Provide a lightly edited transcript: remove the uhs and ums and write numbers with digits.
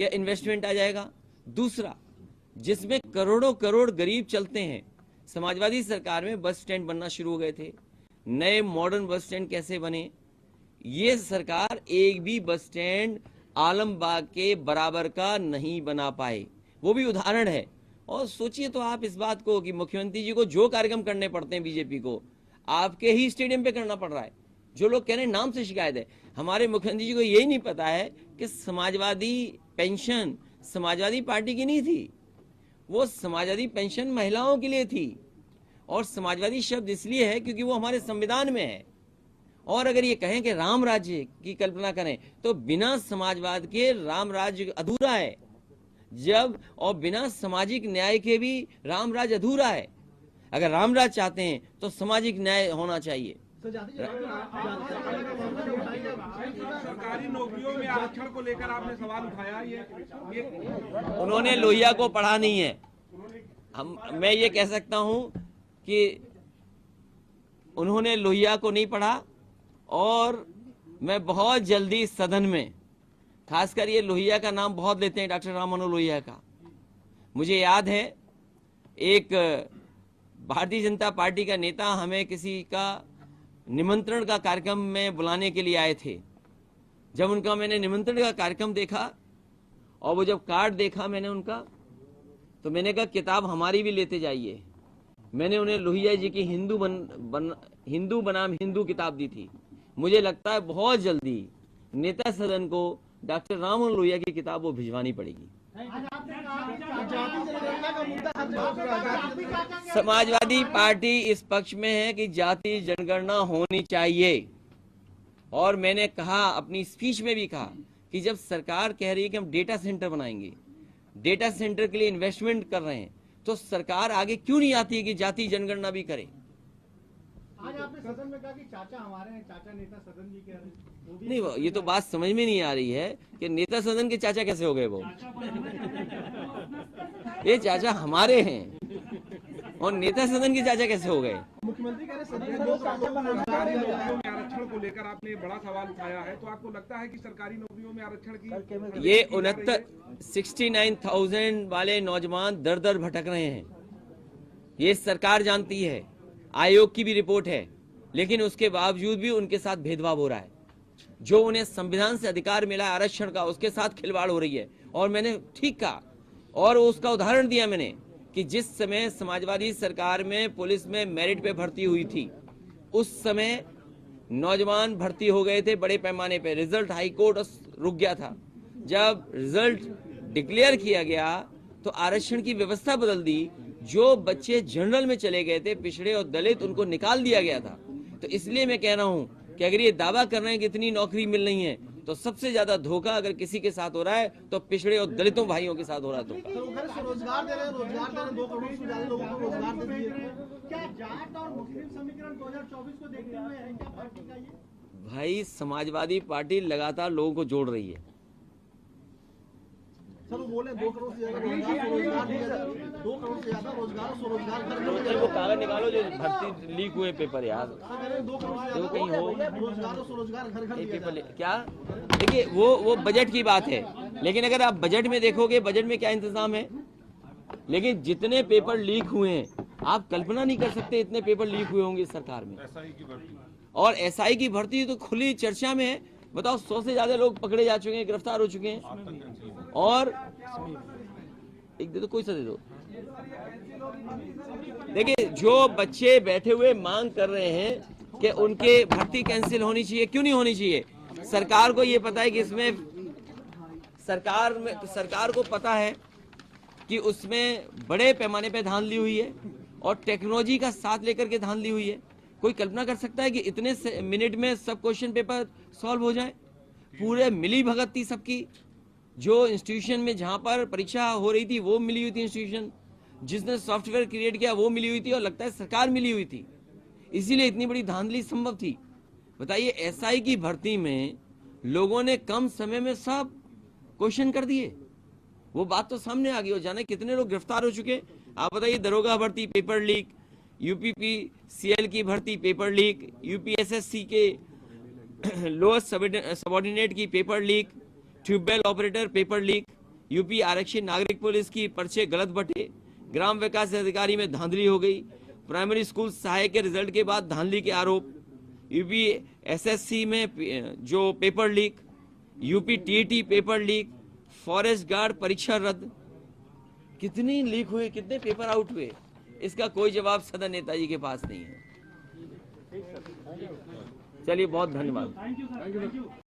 कि इन्वेस्टमेंट आ जाएगा। दूसरा, जिसमें करोड़ों करोड़ गरीब चलते हैं, समाजवादी सरकार में बस स्टैंड बनना शुरू हो गए थे। नए मॉडर्न बस स्टैंड कैसे बने, ये सरकार एक भी बस स्टैंड आलमबाग के बराबर का नहीं बना पाए, वो भी उदाहरण है। और सोचिए तो आप इस बात को कि मुख्यमंत्री जी को जो कार्यक्रम करने पड़ते हैं बीजेपी को, आपके ही स्टेडियम पे करना पड़ रहा है। जो लोग कह रहे हैं नाम से शिकायत है, हमारे मुख्यमंत्री जी को यही नहीं पता है कि समाजवादी पेंशन समाजवादी पार्टी की नहीं थी, वो समाजवादी पेंशन महिलाओं के लिए थी। और समाजवादी शब्द इसलिए है क्योंकि वो हमारे संविधान में है। और अगर ये कहें कि राम राज्य की कल्पना करें तो बिना समाजवाद के राम राज्य अधूरा है, जब और बिना सामाजिक न्याय के भी राम राज्य अधूरा है। अगर राम राज्य चाहते हैं तो सामाजिक न्याय होना चाहिए। सरकारी नौकरियों में आरक्षण को लेकर आपने सवाल उठाया, ये उन्होंने लोहिया को पढ़ा नहीं है। मैं ये कह सकता हूं कि उन्होंने लोहिया को नहीं पढ़ा। और मैं बहुत जल्दी सदन में, खासकर ये लोहिया का नाम बहुत लेते हैं, डॉक्टर राम मनोहर लोहिया का, मुझे याद है एक भारतीय जनता पार्टी का नेता हमें किसी का निमंत्रण का कार्यक्रम में बुलाने के लिए आए थे। जब उनका मैंने निमंत्रण का कार्यक्रम देखा और वो जब कार्ड देखा मैंने उनका, तो मैंने कहा किताब हमारी भी लेते जाइए। मैंने उन्हें लोहिया जी की हिंदू बनाम हिंदू किताब दी थी। मुझे लगता है बहुत जल्दी नेता सदन को डॉक्टर राम मनोहर लोहिया की किताब वो भिजवानी पड़ेगी। समाजवादी पार्टी इस पक्ष में है कि जाति जनगणना होनी चाहिए। और मैंने कहा, अपनी स्पीच में भी कहा कि जब सरकार कह रही है कि हम डेटा सेंटर बनाएंगे, डेटा सेंटर के लिए इन्वेस्टमेंट कर रहे हैं, तो सरकार आगे क्यों नहीं आती है कि जाति जनगणना भी करे। आज आपने सदन में कहा कि चाचा हमारे हैं, चाचा नेता सदन जी कह रहे हैं। नहीं, ये तो बात समझ में नहीं आ रही है कि नेता सदन के चाचा कैसे हो गए वो। ये चाचा हमारे हैं और नेता सदन के चाचा कैसे हो गए। मुख्यमंत्री कह रहे सरकारी नौकरियों में आरक्षण को लेकर आपने बड़ा सवाल उठाया है, तो आपको लगता है कि सरकारी नौकरियों में आरक्षण की ये 69,000 वाले नौजवान दर दर भटक रहे हैं, ये सरकार जानती है, आयोग की भी रिपोर्ट है, लेकिन उसके बावजूद भी उनके साथ भेदभाव हो रहा है। जो उन्हें संविधान से अधिकार मिला है आरक्षण का, उसके साथ खिलवाड़ हो रही है। और मैंने ठीक कहा और उसका उदाहरण दिया मैंने कि जिस समय समाजवादी सरकार में पुलिस में मेरिट पे भर्ती हुई थी, उस समय नौजवान भर्ती हो गए थे बड़े पैमाने पे। रिजल्ट हाई कोर्ट रुक गया था। जब रिजल्ट डिक्लेयर किया गया तो आरक्षण की व्यवस्था बदल दी। जो बच्चे जनरल में चले गए थे, पिछड़े और दलित, उनको निकाल दिया गया था। तो इसलिए मैं कह रहा हूं कि अगर ये दावा कर रहे हैं कि इतनी नौकरी मिल रही है, तो सबसे ज्यादा धोखा अगर किसी के साथ हो रहा है तो पिछड़े और दलितों भाइयों के साथ हो रहा है। रोजगार दे रहे हैं, रोजगार दे रहे हैं, 2 करोड़ से ज्यादा लोगों को रोजगार दे दिए। क्या जाट और मुस्लिम समीकरण 2024 को देखते हुए है क्या पार्टी का ये? भाई, समाजवादी पार्टी लगातार लोगों को जोड़ रही है। सर वो बोले 2 करोड़ से ज्यादा रोजगार दिया जाए, 2 करोड़ से ज्यादा रोजगार, स्वरोजगार वो कागज निकालो जो भर्ती लीक हुए पेपर यार, 2 करोड़ से जो कहीं हो रोजगार और स्वरोजगार घर घर दिया पेपर क्या। देखिए वो बजट की बात है, लेकिन अगर आप बजट में देखोगे, बजट में क्या इंतजाम है। लेकिन जितने पेपर लीक हुए हैं, आप कल्पना नहीं कर सकते इतने पेपर लीक हुए होंगे सरकार में। और एसआई की भर्ती तो खुली चर्चा में है। बताओ, 100 से ज्यादा लोग पकड़े जा चुके हैं, गिरफ्तार हो चुके हैं। और एक दे दो, कोई सा दे दो। देखिए, जो बच्चे बैठे हुए मांग कर रहे हैं कि उनके भर्ती कैंसिल होनी चाहिए, क्यों नहीं होनी चाहिए। सरकार को ये पता है कि इसमें सरकार को पता है कि उसमें बड़े पैमाने पे धांधली हुई है और टेक्नोलॉजी का साथ लेकर के धांधली हुई है। कोई कल्पना कर सकता है कि इतने मिनट में सब क्वेश्चन पेपर सॉल्व हो जाए। पूरे मिली भगत थी सबकी। जो इंस्टीट्यूशन में जहां पर परीक्षा हो रही थी वो मिली हुई थी इंस्टीट्यूशन, जिसने सॉफ्टवेयर क्रिएट किया वो मिली हुई थी, और लगता है सरकार मिली हुई थी। इसीलिए इतनी बड़ी धांधली संभव थी। बताइए, एसआई की भर्ती में लोगों ने कम समय में सब क्वेश्चन कर दिए। वो बात तो सामने आ गई। हो जाने कितने लोग गिरफ्तार हो चुके। आप बताइए, दरोगा भर्ती पेपर लीक, यूपीपीसीएल की भर्ती पेपर लीक, यूपीएसएससी के लोअर सबऑर्डिनेट की paper leak, tubewell operator paper leak. UP आरक्षित नागरिक पुलिस की पर्चे गलत बटे, ग्राम विकास अधिकारी में धांधली हो गई, प्राइमरी स्कूल सहायक के रिजल्ट के बाद धांधली के आरोप, यूपी एसएससी में जो paper leak, UP TET paper leak, forest guard परीक्षा रद्द, कितनी लीक हुए, कितने पेपर आउट हुए, इसका कोई जवाब सदन नेताजी के पास नहीं है। चलिए बहुत धन्यवाद।